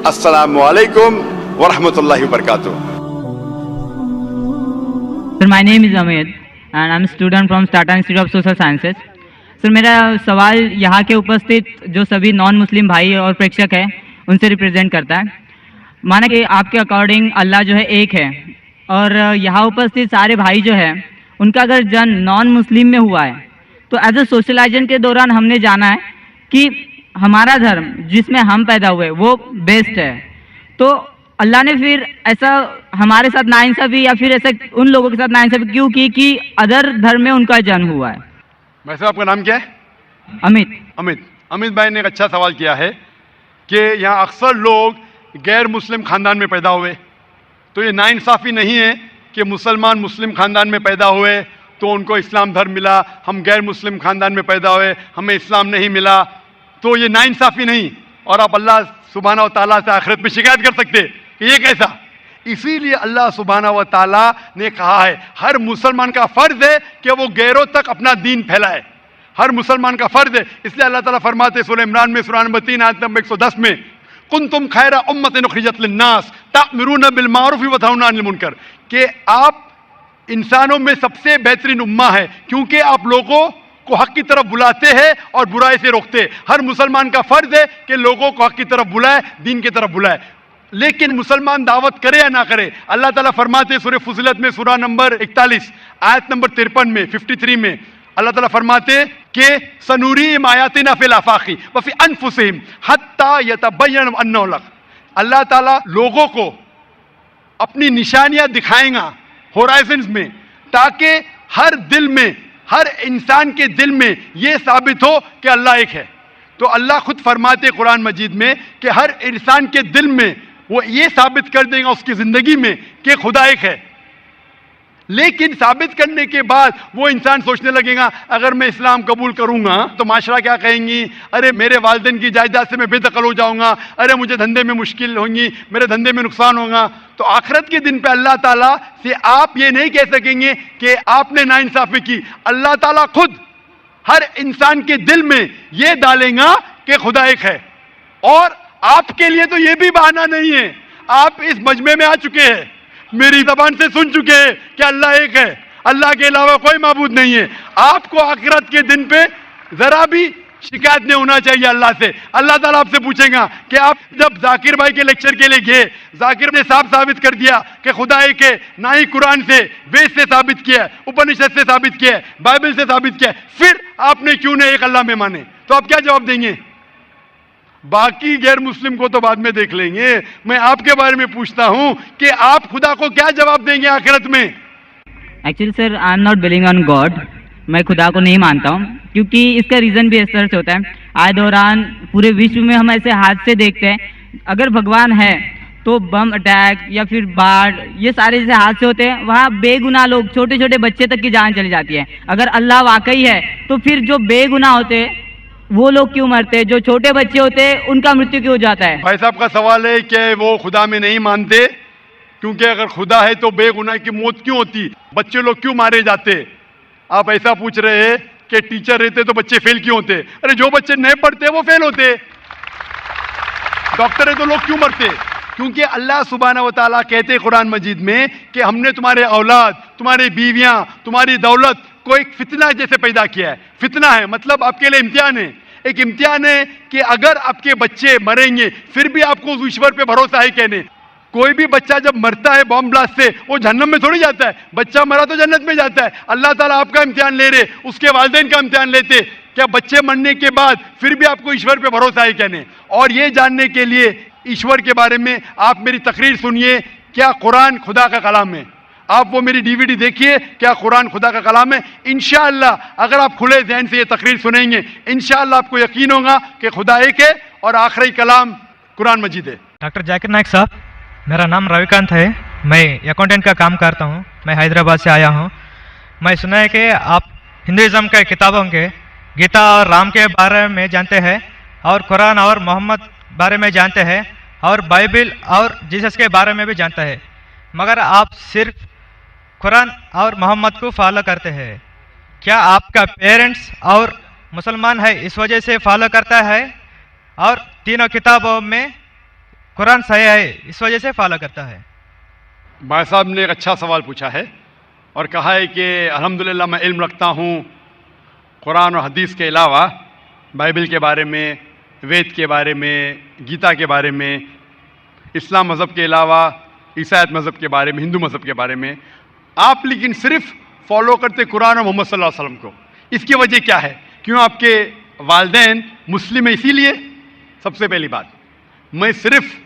अस्सलामु अलैकुम व रहमतुल्लाहि व बरकातुहू। Sir, my name is Amit and I'm a student from Tata Institute of Social Sciences. Sir मेरा सवाल यहाँ के उपस्थित जो सभी नॉन मुस्लिम भाई और प्रेक्षक हैं उनसे रिप्रेजेंट करता है। माना कि आपके अकॉर्डिंग अल्लाह जो है एक है और यहाँ उपस्थित सारे भाई जो है उनका अगर जन्म नॉन मुस्लिम में हुआ है तो एज ए सोशलाइजेशन के दौरान हमने जाना है कि हमारा धर्म जिसमें हम पैदा हुए वो बेस्ट है, तो अल्लाह ने फिर ऐसा हमारे साथ नाइंसाफी या फिर ऐसा उन लोगों के साथ नाइंसाफी क्यों की कि अदर धर्म में उनका जन्म हुआ है? भाई साहब आपका नाम क्या है? अमित भाई ने एक अच्छा सवाल किया है कि यहाँ अक्सर लोग गैर मुस्लिम खानदान में पैदा हुए, तो ये नाइंसाफ़ी नहीं है कि मुसलमान मुस्लिम खानदान में पैदा हुए तो उनको इस्लाम धर्म मिला, हम गैर मुस्लिम खानदान में पैदा हुए हमें इस्लाम नहीं मिला, तो ये नाइंसाफ़ी नहीं। और आप अल्लाह सुब्हाना व तआला से आखिरत में शिकायत कर सकते कि ये कैसा। इसीलिए अल्लाह सुब्हाना व तआला ने कहा है हर मुसलमान का फ़र्ज़ है कि वो गैरों तक अपना दीन फैलाए, हर मुसलमान का फ़र्ज़ है। इसलिए अल्लाह ताला फरमाते सूरह इमरान में सूरह नंबर 3 आयत नंबर 110 में कुंतुम खैरा उम्मतिन उखरिजत लिन्नास ता'मुरूना बिल मारूफ व तनहौना अनिल मुनकर, कि आप इंसानों में सबसे बेहतरीन उम्मा है क्योंकि आप लोगों को हक की तरफ बुलाते हैं और बुराई से रोकते हैं। हर मुसलमान का फ़र्ज़ है कि लोगों को हक की तरफ बुलाए, दीन की तरफ बुलाए। लेकिन मुसलमान दावत करे या ना करे, अल्लाह ताला फरमाते हैं सूरह फुसिलत में सूरह नंबर 41 आयत नंबर 53 में 53 में अल्लाह ताला फरमाते कि सनूरीहिम आयातिना फिल आफाक़ि व फ़ी अनफुसिहिम हत्ता यतबय्यन अन्नहु हक़। अल्लाह ताला लोगों को अपनी निशानियां दिखाएगा होराइजन्स में, ताकि हर दिल में, हर इंसान के दिल में ये साबित हो कि अल्लाह एक है। तो अल्लाह खुद फरमाते कुरान मजीद में कि हर इंसान के दिल में वो ये साबित कर देगा उसकी ज़िंदगी में कि खुदा एक है। लेकिन साबित करने के बाद वो इंसान सोचने लगेगा अगर मैं इस्लाम कबूल करूंगा तो माशरा क्या कहेंगी, अरे मेरे वालिदैन की जायदाद से मैं बेदखल हो जाऊंगा, अरे मुझे धंधे में मुश्किल होंगी, मेरे धंधे में नुकसान होगा। तो आखिरत के दिन पे अल्लाह ताला से आप ये नहीं कह सकेंगे कि आपने नाइंसाफ़ी की। अल्लाह ताला खुद हर इंसान के दिल में ये डालेगा कि खुदा एक है। और आपके लिए तो ये भी बहाना नहीं है, आप इस मजमे में आ चुके हैं, मेरी ज़बान से सुन चुके हैं कि अल्लाह एक है, अल्लाह के अलावा कोई माबूद नहीं है। आपको आखिरत के दिन पे ज़रा भी शिकायत नहीं होना चाहिए अल्लाह से। अल्लाह ताला आपसे पूछेगा कि आप जब जाकिर भाई के लेक्चर के लिए गए, जाकिर ने साफ साबित कर दिया कि खुदा एक है, ना ही कुरान से वेद से साबित किया है, उपनिषद से साबित किया है, बाइबल से साबित किया है, फिर आपने क्यों नहीं एक अल्लाह में माने? तो आप क्या जवाब देंगे? बाकी गैर मुस्लिम को तो बाद में देख लेंगे, मैं आपके बारे में पूछता हूं कि आप खुदा को क्या जवाब देंगे आखिरत में? Actually sir I am not believing on God, मैं खुदा को नहीं मानता हूँ, क्योंकि इसका रीज़न भी इस तरह से होता है। आए दौरान पूरे विश्व में हम ऐसे हादसे देखते हैं, अगर भगवान है तो बम अटैक या फिर बाढ़, ये सारे जैसे हादसे होते हैं, वहाँ बेगुनाह लोग, छोटे छोटे बच्चे तक की जान चली जाती है। अगर अल्लाह वाकई है तो फिर जो बेगुनाह होते हैं वो लोग क्यों मरते, जो छोटे बच्चे होते हैं उनका मृत्यु क्यों हो जाता है? भाई साहब का सवाल है कि वो खुदा में नहीं मानते, क्योंकि अगर खुदा है तो बेगुनाह की मौत क्यों होती, बच्चे लोग क्यों मारे जाते? आप ऐसा पूछ रहे हैं कि टीचर रहते तो बच्चे फेल क्यों होते? अरे जो बच्चे नहीं पढ़ते वो फेल होते। डॉक्टर है तो लोग क्यों मरते? क्योंकि अल्लाह सुब्हाना व तआला कहते हैं कुरान मजीद में कि हमने तुम्हारे औलाद, तुम्हारी बीवियां, तुम्हारी दौलत को एक फितना जैसे पैदा किया है। फितना है मतलब आपके लिए इम्तिहान है, एक इम्तिहान है कि अगर आपके बच्चे मरेंगे फिर भी आपको उस ईश्वर पे भरोसा है कहने। कोई भी बच्चा जब मरता है बॉम्ब ब्लास्ट से वो जहन्नम में थोड़ी जाता है, बच्चा मरा तो जन्नत में जाता है। अल्लाह ताला आपका इम्तिहान ले रहे, उसके वालिदैन का इम्तिहान लेते, क्या बच्चे मरने के बाद फिर भी आपको ईश्वर पे भरोसा है कहने। और ये जानने के लिए ईश्वर के बारे में आप मेरी तकरीर सुनिए, क्या कुरान खुदा का कलाम है? आप वो मेरी डीवीडी देखिए, क्या कुरान खुदा का कलाम है? इंशाअल्लाह अगर आप खुले ज़हन से ये तकरीर सुनेंगे, इंशाअल्लाह आपको यकीन होगा कि खुदा एक है और आखिरी कलाम कुरान मजीद है। डॉक्टर जाकिर नाइक साहब, मेरा नाम रविकांत है, मैं अकाउंटेंट का काम करता हूँ, मैं हैदराबाद से आया हूँ। मैं सुना है कि आप हिंदुज़म के किताबों के गीता और राम के बारे में जानते हैं और कुरान और मोहम्मद बारे में जानते हैं और बाइबल और जीसस के बारे में भी जानते हैं, मगर आप सिर्फ कुरान और मोहम्मद को फॉलो करते हैं। क्या आपका पेरेंट्स और मुसलमान है इस वजह से फॉलो करता है? और तीनों किताबों में कुरान सही है इस वजह से फॉलो करता है। भाई साहब ने एक अच्छा सवाल पूछा है और कहा है कि अल्हम्दुलिल्लाह मैं इल्म रखता हूँ कुरान और हदीस के अलावा, बाइबल के बारे में, वेद के बारे में, गीता के बारे में, इस्लाम मज़हब के अलावा ईसाईयत मज़हब के बारे में, हिंदू मज़हब के बारे में। आप लेकिन सिर्फ फॉलो करते कुरान और मोहम्मद सल्लल्लाहु अलैहि वसल्लम को। इसकी वजह क्या है? क्यों आपके वालिदैन मुस्लिम है इसीलिए? सबसे पहली बात, मैं सिर्फ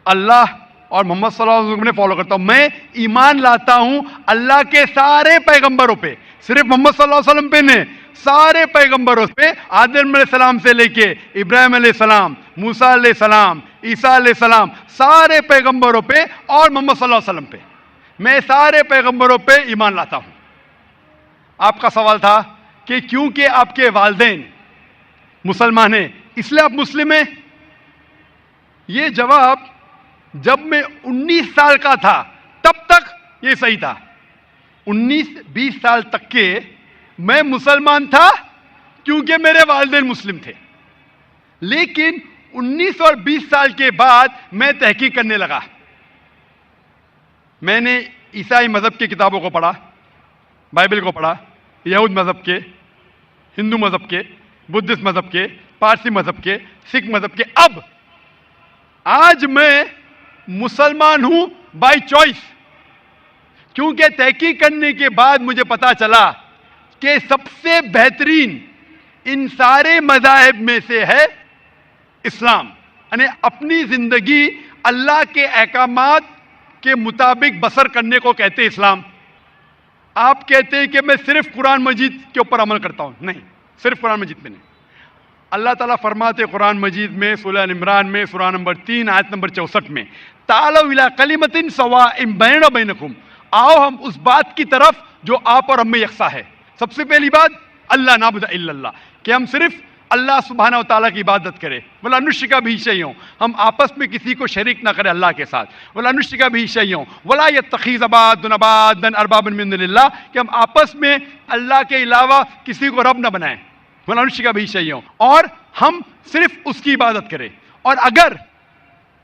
अल्लाह और मोहम्मद सल्लल्लाहु अलैहि वसल्लम ने फॉलो करता हूं। मैं ईमान लाता हूं अल्लाह के सारे पैगंबरों पे, सिर्फ मोहम्मद सल्लल्लाहु अलैहि वसल्लम पे नहीं, सारे पैगंबरों पे, आदम अलैहिस्सलाम से लेके इब्राहिम अलैहिस्सलाम, मूसा अलैहिस्सलाम, ईसा अलैहिस्सलाम, सारे पैगंबरों पे और मोहम्मद सल्लल्लाहु अलैहि वसल्लम पे, मैं सारे पैगंबरों पे ईमान लाता हूं। आपका सवाल था कि क्योंकि आपके वालिदैन मुसलमान हैं इसलिए आप मुस्लिम हैं। ये जवाब जब मैं 19 साल का था तब तक ये सही था। 19-20 साल तक के मैं मुसलमान था क्योंकि मेरे वालिदैन मुस्लिम थे। लेकिन 19 और 20 साल के बाद मैं तहकीक करने लगा। मैंने ईसाई मज़हब की किताबों को पढ़ा, बाइबल को पढ़ा, यहूद मज़हब के, हिंदू मज़हब के, बुद्धिस्ट मज़हब के, पारसी मज़हब के, सिख मज़हब के। अब आज मैं मुसलमान हूं बाय चॉइस, क्योंकि तहकीक करने के बाद मुझे पता चला कि सबसे बेहतरीन इन सारे मज़ाहिब में से है इस्लाम। यानी अपनी जिंदगी अल्लाह के अहकामात के मुताबिक बसर करने को कहते हैं इस्लाम। आप कहते हैं कि मैं सिर्फ कुरान मजीद के ऊपर अमल करता हूं, नहीं, सिर्फ कुरान मजीद में नहीं। अल्लाह ताला फरमाते कुरान मजीद में सूरह इमरान में सूरह नंबर 3 आयत नंबर 64 में, तालौ इला कलिमतिन सवाइन बैना बैनकुम, आओ हम उस बात की तरफ जो आप और हम में यकसा है। सबसे पहली बात अल्लाह नाबुद इल्लल्लाह, कि हम सिर्फ अल्लाह सुब्हानहू व तआला की इबादत करें। वला नुश्रिका बिही शैअन, हम आपस में किसी को शरीक ना करें अल्लाह के साथ। वला नुश्रिका बिही शैअन वला यत्तखिज़ बादुन अरबाबन मिन दुनिल्लाह, कि हम आपस में अल्लाह के अलावा किसी को रब ना बनाएं। वला नुश्रिका बिही शैअन, और हम सिर्फ उसकी इबादत करें। और अगर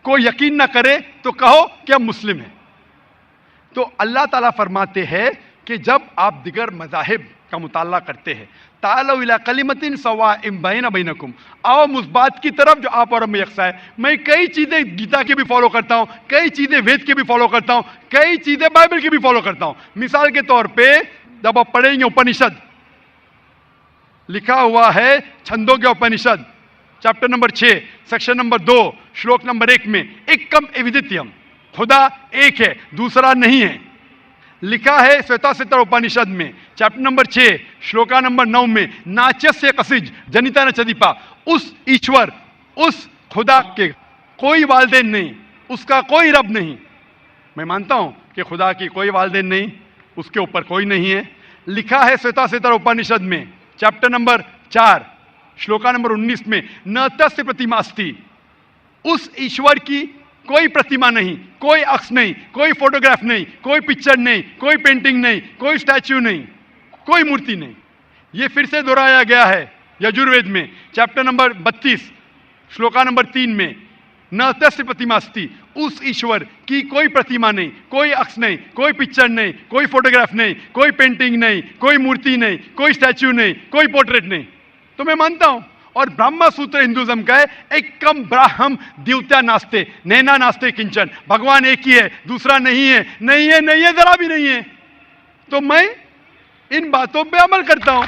कोई यकीन ना करे तो कहो कि हम मुस्लिम हैं। तो अल्लाह ताला फरमाते हैं कि जब आप दिगर मज़ाहिब का मुताला करते हैं, तालौ इला कलिमतिन सवाइन बैना बैनकुम, आओ उस बात की तरफ जो आप और हम में यकसा है। मैं कई चीज़ें गीता की भी फॉलो करता हूँ, कई चीज़ें वेद की भी फॉलो करता हूँ, कई चीज़ें बाइबल की भी फॉलो करता हूँ। मिसाल के तौर पे जब आप पढ़ेंगे उपनिषद, लिखा हुआ है छंदों के उपनिषद चैप्टर नंबर 6 सेक्शन नंबर 2 श्लोक नंबर 1 में, एकम एविदित्यम, खुदा एक है दूसरा नहीं है। लिखा है श्वेताश्वतर उपनिषद में चैप्टर नंबर 6 श्लोका नंबर 9 में, नाचस्य कसिज जनिता न चदीपा, उस ईश्वर, उस खुदा के कोई वालिदैन नहीं, उसका कोई रब नहीं। मैं मानता हूं कि खुदा की कोई वालिदैन नहीं, उसके ऊपर कोई नहीं है। लिखा है श्वेताश्वतर उपनिषद में चैप्टर नंबर 4 श्लोका नंबर 19 में, न तस्य प्रतिमा अस्ति, उस ईश्वर की कोई प्रतिमा नहीं, कोई अक्स नहीं, कोई फोटोग्राफ नहीं, कोई पिक्चर नहीं, कोई पेंटिंग नहीं, कोई स्टैच्यू नहीं, कोई मूर्ति नहीं। ये फिर से दोहराया गया है यजुर्वेद में चैप्टर नंबर 32 श्लोका नंबर 3 में, न तस्य प्रतिमा अस्ति, उस ईश्वर की कोई प्रतिमा नहीं, कोई अक्स नहीं, कोई पिक्चर नहीं, कोई फोटोग्राफ नहीं, कोई पेंटिंग नहीं, कोई मूर्ति नहीं, कोई स्टैच्यू नहीं, कोई पोर्ट्रेट नहीं। तो मैं मानता हूं, और ब्रह्म सूत्र हिंदुज्म का है, एकम ब्राह्म द्वितीया नास्ते नैना नास्ते किंचन, भगवान एक ही है दूसरा नहीं है, नहीं है, नहीं है, जरा भी नहीं है। तो मैं इन बातों पे अमल करता हूं।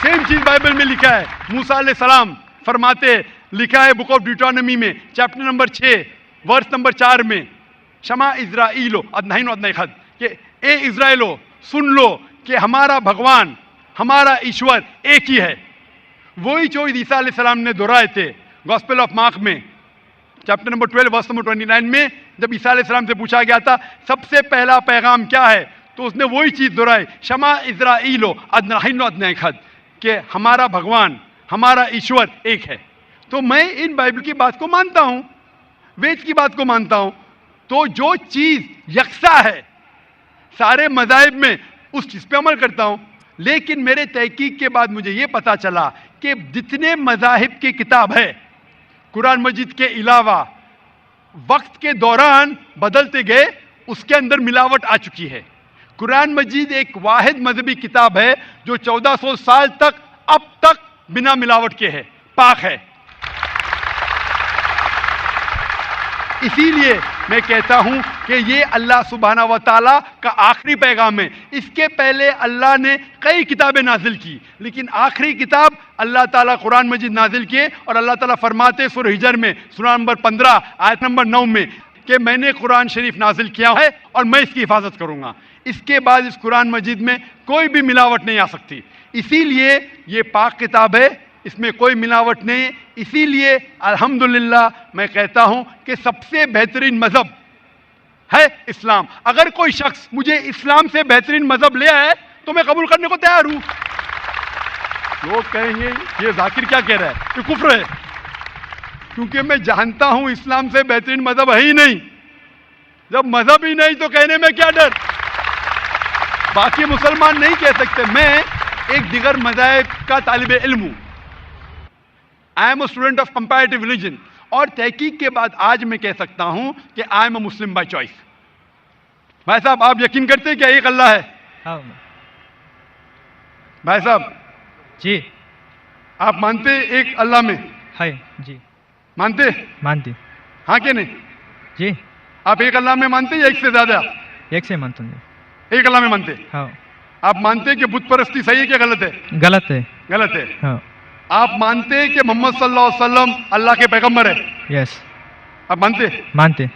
सेम चीज बाइबल में लिखा है, मूसा अलैहिस्सलाम फरमाते, लिखा है बुक ऑफ ड्यूटोनॉमी में चैप्टर नंबर 6 वर्स नंबर 4 में, शमा इज़राइलो अदनाइन अदनाइखद, कि ए इज़राइलो सुन लो कि हमारा भगवान, हमारा ईश्वर एक ही है। वही जो ईसा अलैहिस्सलाम ने दोहराए थे गॉस्पेल ऑफ मार्क में चैप्टर नंबर 12 वर्स नंबर 29 में, जब ईसा अलैहिस्सलाम से पूछा गया था सबसे पहला पैगाम क्या है, तो उसने वही चीज दोहराई, शमा इज़राइलो अदनाइन अदनाइखद, कि हमारा भगवान, हमारा ईश्वर एक है। तो मैं इन बाइबल की बात को मानता हूं, वेद की बात को मानता हूं। तो जो चीज यकसा है सारे मज़ाहिब में, उस चीज पे अमल करता हूं। लेकिन मेरे तहकीक के बाद मुझे ये पता चला कि जितने मज़ाहिब की किताब है कुरान मजीद के अलावा वक्त के दौरान बदलते गए, उसके अंदर मिलावट आ चुकी है। कुरान मजीद एक वाहिद मजहबी किताब है जो 1400 साल तक अब तक बिना मिलावट के है, पाक है। इसीलिए मैं कहता हूं कि ये अल्लाह सुब्हाना व तआला का आखिरी पैगाम है। इसके पहले अल्लाह ने कई किताबें नाजिल की, लेकिन आखिरी किताब अल्लाह ताला कुरान मजीद नाजिल किए। और अल्लाह ताला फरमाते सूरह हिजर में सूरह नंबर 15 आयत नंबर 9 में कि मैंने कुरान शरीफ नाजिल किया है और मैं इसकी हिफाजत करूंगा। इसके बाद इस कुरान मजीद में कोई भी मिलावट नहीं आ सकती। इसीलिए ये पाक किताब है, इसमें कोई मिलावट नहीं। इसीलिए अल्हम्दुलिल्लाह मैं कहता हूं कि सबसे बेहतरीन मजहब है इस्लाम। अगर कोई शख्स मुझे इस्लाम से बेहतरीन मजहब ले आए तो मैं कबूल करने को तैयार हूं। लोग कहेंगे ये जाकिर क्या कह रहा है, ये कुफ्र है, क्योंकि मैं जानता हूं इस्लाम से बेहतरीन मजहब है ही नहीं। जब मजहब ही नहीं तो कहने में क्या डर। बाकी मुसलमान नहीं कह सकते। मैं एक दिगर मज़ाहिब का तालिब इल्म हूं। I am a student of comparative religion, और तहकीक के बाद आज मैं कह सकता हूं कि I am a Muslim by choice. भाई साहब, आप यकीन करते हैं क्या एक अल्लाह है? हाँ भाई साहब जी, आप मानते एक अल्लाह में? है जी, मानते? मानती हाँ कि नहीं? जी, आप एक अल्लाह में मानते या एक से ज्यादा? एक से मानता हूँ। एक अल्लाह में मानते? हाँ। आप मानते हैं कि बुत परस्ती सही है क्या गलत है? गलत है। गलत है। हाँ। आप मानते हैं कि मोहम्मद सल्लल्लाहु अलैहि वसल्लम अल्लाह के पैगंबर है? यस। आप मानते? मानते।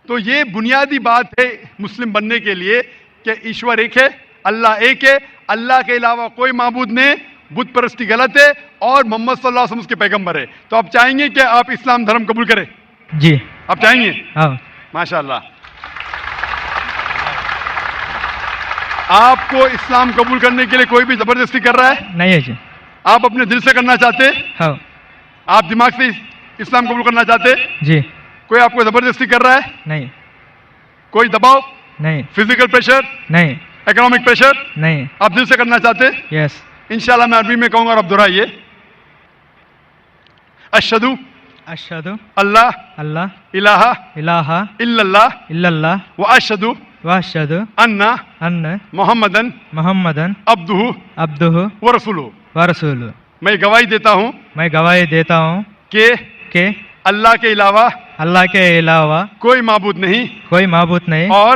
तो ये बुनियादी बात है मुस्लिम बनने के लिए कि ईश्वर एक है, अल्लाह एक है, अल्लाह के अलावा कोई माबूद नहीं, बुत परस्ती गलत है और मोहम्मद सल्लल्लाहु अलैहि वसल्लम उसके पैगंबर है। तो आप चाहेंगे कि आप इस्लाम धर्म कबूल करें? जी। आप चाहेंगे? हाँ। माशाअल्लाह। आपको इस्लाम कबूल करने के लिए कोई भी जबरदस्ती कर रहा है? नहीं है जी। आप अपने दिल से करना चाहते हैं? हाँ। आप दिमाग से इस्लाम कबूल करना चाहते हैं? जी। कोई आपको जबरदस्ती कर रहा है? नहीं। कोई दबाव? नहीं। Physical pressure? नहीं। Economic pressure? नहीं। आप दिल से करना चाहते हैं? यस। इंशाल्लाह मैं अरबी में कहूंगा और आप दोहराइए। अशहदु अशहदु अल्लाह अल्लाह इलाहा इलाहा इल्लल्लाह इल्लल्लाह व अशहदु व अशहदु अन्ना अन्न मोहम्मदन मुहम्मदन अब्दुहु अब्दुहु व रसूलुहु। व रसूलुहु। मैं गवाही देता हूं मैं गवाही देता हूँ कि अल्लाह के अलावा कोई माबूद नहीं कोई माबूद नहीं, और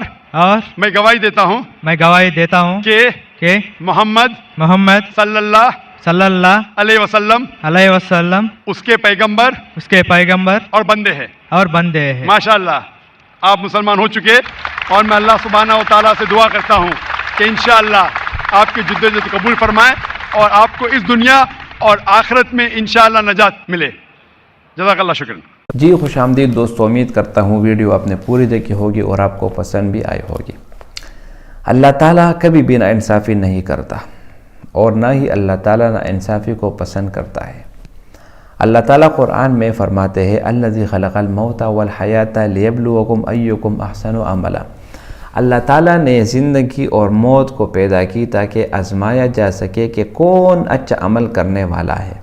मैं गवाही देता हूँ कि मोहम्मद सल्लल्लाहु अलैहि वसल्लम उसके पैगंबर और बंदे हैं। माशाअल्लाह आप मुसलमान हो चुके, और मैं अल्लाह सुब्हानहू व तआला से दुआ करता हूँ कि इंशाअल्लाह आपकी जिद्दत कबूल फरमाए और आपको इस दुनिया और आखिरत में इंशाअल्लाह नजात मिले। जज़ाकल्लाह शुक्रन। जी खुशामदीद दोस्तों, उम्मीद करता हूँ वीडियो आपने पूरी देखी होगी और आपको पसंद भी आई होगी। अल्लाह ताला कभी भी नाइंसाफ़ी नहीं करता और ना ही अल्लाह ताला नाइंसाफ़ी को पसंद करता है। अल्लाह ताला कुरान में फरमाते हैं अल्लज़ी खलक़ल मौता वल हयाता लियब्लुवकुम अय्युकुम अहसनु अमला। अल्लाह ताला ने ज़िंदगी और मौत को पैदा की ताकि आजमाया जा सके कि कौन अच्छा अमल करने वाला है।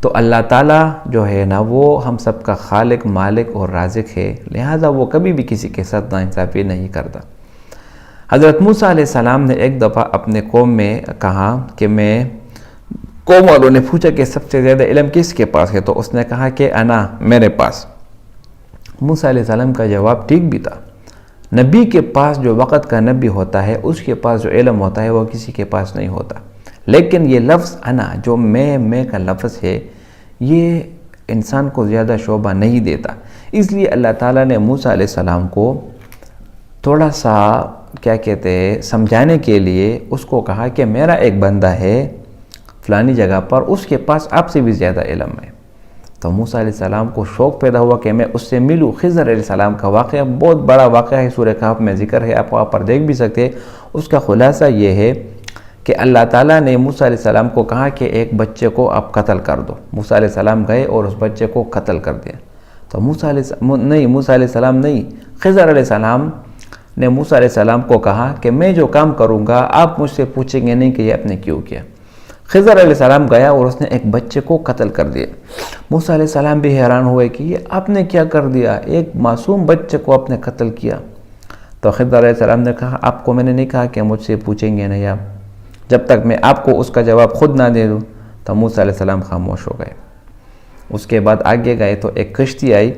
तो अल्लाह ताला जो है ना वो हम सब का खालिक, मालिक और राज़िक है, लिहाजा वो कभी भी किसी के साथ नाइंसाफ़ी नहीं करता। हज़रत मूसा अलैहिस्सलाम ने एक दफ़ा अपने कौम में कहा कि कौम वालों ने पूछा कि सबसे ज़्यादा इल्म किसके पास है, तो उसने कहा कि अना, मेरे पास। मूसा अलैहिस्सलाम का जवाब ठीक भी था। नबी के पास जो वक़्त का नबी होता है उसके पास जो इल्म होता है वो किसी के पास नहीं होता। लेकिन ये लफ्ज़ अना जो मैं का लफ्ज़ है ये इंसान को ज़्यादा शोभा नहीं देता। इसलिए अल्लाह ताला ने मूसा अलैहिस्सलाम को थोड़ा सा क्या कहते हैं समझाने के लिए उसको कहा कि मेरा एक बंदा है फ़लानी जगह पर, उसके पास आपसे भी ज़्यादा इल्म है। तो मूसा अलैहिस्सलाम को शौक़ पैदा हुआ कि मैं उससे मिलूँ। खिज़र अलैहिस्सलाम का वाक़या बहुत बड़ा वाक़या है, सूरह कहफ़ में ज़िक्र है, आप वहाँ पर देख भी सकते हैं। उसका खुलासा ये है कि अल्लाह ताला ने मूसा अलैहिस्सलाम को कहा कि एक बच्चे को आप कत्ल कर दो। मूसा अलैहिस्सलाम गए और उस बच्चे को कत्ल कर दिया। तो मूसा अलैहिस्सलाम नहीं, खिज़र अलैहिस्सलाम ने मूसा अलैहिस्सलाम को कहा कि मैं जो काम करूँगा आप मुझसे पूछेंगे नहीं कि ये आपने क्यों किया। खिज़र अलैहिस्सलाम गया और उसने एक बच्चे को कत्ल कर दिया। موسیٰ علیہ السلام بھی حیران ہوئے کہ یہ آپ نے کیا کر دیا، ایک معصوم بچے کو آپ نے قتل کیا۔ تو خضر علیہ السلام نے کہا آپ کو میں نے نہیں کہا کہ مجھ سے پوچھیں گے نہیں آپ، جب تک میں آپ کو اس کا جواب خود نہ دے دوں۔ تو موسیٰ علیہ السلام خاموش ہو گئے۔ اس کے بعد آگے گئے تو ایک کشتی آئی،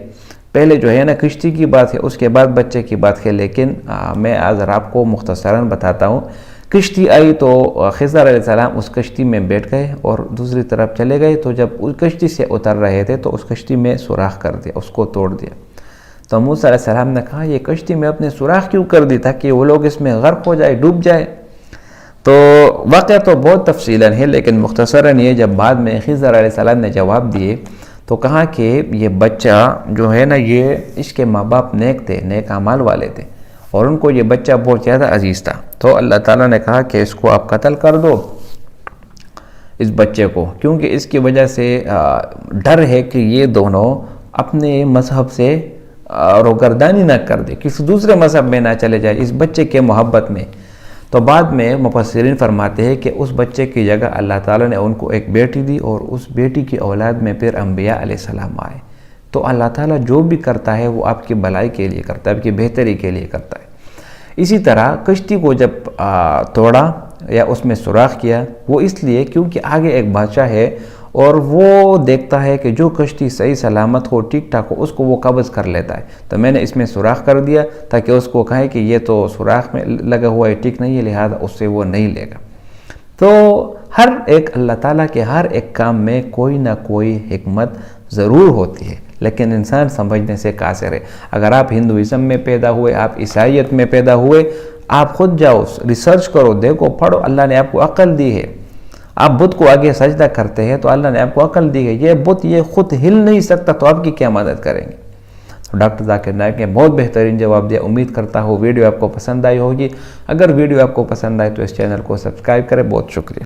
پہلے جو ہے نا کشتی کی بات ہے، اس کے بعد بچے کی بات ہے، لیکن میں آج آپ کو مختصراً بتاتا ہوں۔ کشتی آئی تو خضر علیہ السلام اس کشتی میں بیٹھ گئے اور دوسری طرف چلے گئے، تو جب اس کشتی سے اتر رہے تھے تو اس کشتی میں سوراخ کر دیا، اس کو توڑ دیا۔ تو موسیٰ علیہ السلام نے کہا یہ کشتی میں اپنے سوراخ کیوں کر دی تاکہ وہ لوگ اس میں غرق ہو جائے، ڈوب جائے؟ تو واقعہ تو بہت تفصیلاً ہے، لیکن مختصراً یہ جب بعد میں خضر علیہ السلام نے جواب دیے تو کہا کہ یہ بچہ جو ہے نا یہ اس کے ماں باپ نیک تھے، نیک اعمال والے تھے، اور ان کو یہ بچہ بہت زیادہ عزیز تھا۔ تو اللہ تعالیٰ نے کہا کہ اس کو آپ قتل کر دو، اس بچے کو، کیونکہ اس کی وجہ سے ڈر ہے کہ یہ دونوں اپنے مذہب سے روگردانی نہ کر دے، کسی دوسرے مذہب میں نہ چلے جائے اس بچے کے محبت میں۔ تو بعد میں مفسرین فرماتے ہیں کہ اس بچے کی جگہ اللہ تعالیٰ نے ان کو ایک بیٹی دی، اور اس بیٹی کی اولاد میں پھر انبیاء علیہ السلام آئے۔ تو اللہ تعالیٰ جو بھی کرتا ہے وہ آپ کی بھلائی کے لیے کرتا ہے، آپ کی بہتری کے لیے کرتا ہے۔ اسی طرح کشتی کو جب توڑا یا اس میں سوراخ کیا، وہ اس لیے کیونکہ آگے ایک بادشاہ ہے اور وہ دیکھتا ہے کہ جو کشتی صحیح سلامت ہو، ٹھیک ٹھاک ہو، اس کو وہ قبض کر لیتا ہے۔ تو میں نے اس میں سوراخ کر دیا تاکہ اس کو کہے کہ یہ تو سوراخ میں لگا ہوا ہے، ٹھیک نہیں ہے، لہذا اس سے وہ نہیں لے گا۔ تو ہر ایک اللہ تعالیٰ کے ہر ایک کام میں کوئی نہ کوئی حکمت ضرور ہوتی ہے، لیکن انسان سمجھنے سے قاصر ہے۔ اگر آپ ہندوازم میں پیدا ہوئے، آپ عیسائیت میں پیدا ہوئے، آپ خود جاؤ، ریسرچ کرو، دیکھو، پڑھو، اللہ نے آپ کو عقل دی ہے۔ آپ بت کو آگے سجدہ کرتے ہیں تو اللہ نے آپ کو عقل دی ہے، یہ بت یہ خود ہل نہیں سکتا تو آپ کی کیا مدد کریں گے؟ تو ڈاکٹر ذاکر نائک نے بہت بہترین جواب دیا۔ امید کرتا ہوں ویڈیو آپ کو پسند آئی ہوگی۔ اگر ویڈیو آپ کو پسند آئے تو اس چینل کو سبسکرائب کریں۔ بہت شکریہ۔